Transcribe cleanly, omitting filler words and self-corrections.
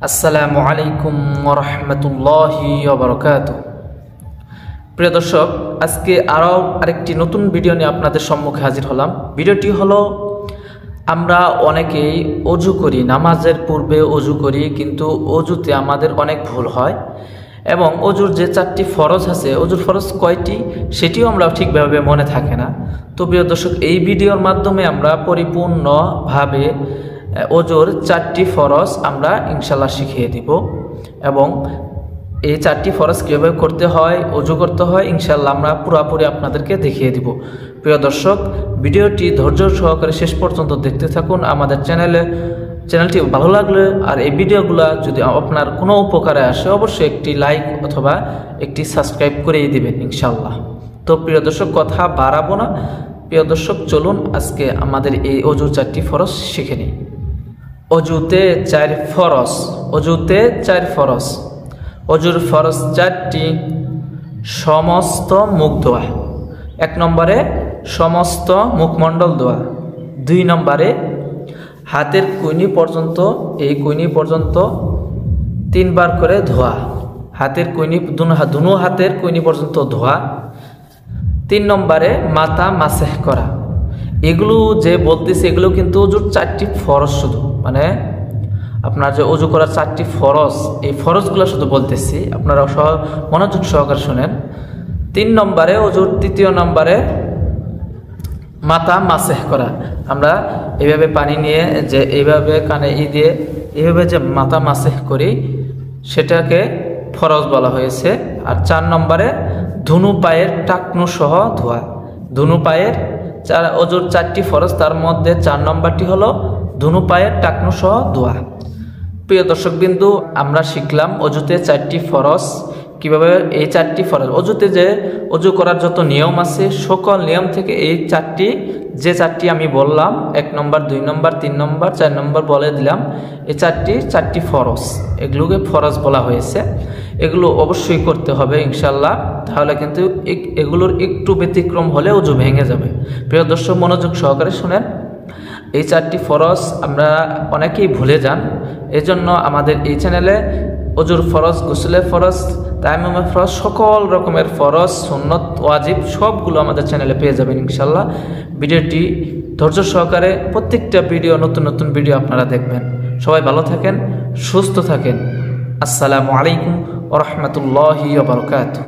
আসসালামু আলাইকুম ওয়া রাহমাতুল্লাহি ওয়া বারাকাতুহু। প্রিয় দর্শক, আজকে আরেকটি নতুন ভিডিও নিয়ে আপনাদের সম্মুখে হাজির হলাম। ভিডিওটি হলো, আমরা অনেকেই অজু করি, নামাজের পূর্বে অজু করি, কিন্তু অজুতে আমাদের অনেক ভুল হয় এবং অজুর যে 4টি ফরজ আছে, অজুর ফরজ কয়টি সেটিও আমরা ঠিকভাবে মনে থাকে না। তো প্রিয় দর্শক, এই ভিডিওর মাধ্যমে আমরা পরিপূর্ণভাবে অজুর 4টি ফরজ আমরা ইনশাল্লাহ শিখিয়ে দিব এবং এই 4টি ফরজ কীভাবে করতে হয়, অজু করতে হয়, ইনশাল্লাহ আমরা পুরোপুরি আপনাদেরকে দেখিয়ে দিব। প্রিয় দর্শক, ভিডিওটি ধৈর্য সহকারে শেষ পর্যন্ত দেখতে থাকুন। আমাদের চ্যানেলটি ভালো লাগলে আর এই ভিডিওগুলো যদি আপনার কোনো উপকারে আসে, অবশ্যই একটি লাইক অথবা একটি সাবস্ক্রাইব করেই দিবেন ইনশাল্লাহ। তো প্রিয় দর্শক, কথা বাড়াবো না। প্রিয় দর্শক, চলুন আজকে আমাদের এই অজুর 4টি ফরজ শিখে নিই। অজুতে 4 ফরজ। অজুতে 4 ফরজ। অজুর ফরজ 4টি। সমস্ত মুখ ধোয়া। 1 নম্বরে সমস্ত মুখমণ্ডল ধোয়া। 2 নম্বরে হাতের কনুই পর্যন্ত, এই কনুই পর্যন্ত 3 বার করে ধোয়া। হাতের কনুই, দুনো হাতের কনুই পর্যন্ত ধোয়া। 3 নম্বরে মাথা মাসেহ করা। এগুলো যে বলতেছি, এগুলো কিন্তু অজুর 4টি ফরজ, শুধু মানে আপনার যে অজু করার 4টি ফরজ, এই ফরজগুলো শুধু বলতেছি, আপনারা মনোযোগ সহকারে শুনেন। 3 নম্বরে অজুর 3য় নম্বরে মাথা মাসেহ করা। আমরা এইভাবে পানি নিয়ে যে এইভাবে কানে দিয়ে এইভাবে যে মাথা মাসেহ করি, সেটাকে ফরজ বলা হয়েছে। আর 4 নম্বরে ধুনু পায়ের টাকনু সহ ধোয়া। ধুনু পায়ের অজুর 4টি ফরজ, তার মধ্যে 4 নম্বরটি হলো ধুনু পায়ের টাকনু সহ ধোয়া। প্রিয় দর্শকবিন্দু, আমরা শিখলাম অজুতে 4টি ফরজ। কিভাবে এই 4টি ফরজ, অজুতে যে অজু করার যত নিয়ম আছে, সকল নিয়ম থেকে এই 4টি আমি বললাম, 1 নম্বর, 2 নম্বর, 3 নম্বর, 4 নম্বর বলে দিলাম, এই 4টি ফরজ, এগুলোকে ফরজ বলা হয়েছে। এগুলো অবশ্যই করতে হবে ইনশাল্লাহ, তাহলে কিন্তু এগুলোর একটু ব্যতিক্রম হলে অজু ভেঙে যাবে। প্রিয় দর্শক, মনোযোগ সহকারে শুনেন। এই 4টি ফরজ আমরা অনেকেই ভুলে যান। এজন্য আমাদের এই চ্যানেলে অজুর ফরজ, গোসলের ফরজ, তায়াম্মুমের ফরজ, সকল রকমের ফরজ, সুন্নত, ওয়াজিব সবগুলো আমাদের চ্যানেলে পেয়ে যাবেন ইনশাল্লাহ। ভিডিওটি ধৈর্য সহকারে, প্রত্যেকটা ভিডিও, নতুন নতুন ভিডিও আপনারা দেখবেন। সবাই ভালো থাকেন, সুস্থ থাকেন। আসসালামু আলাইকুম ওয়া রাহমাতুল্লাহি ওয়া বারাকাতুহু।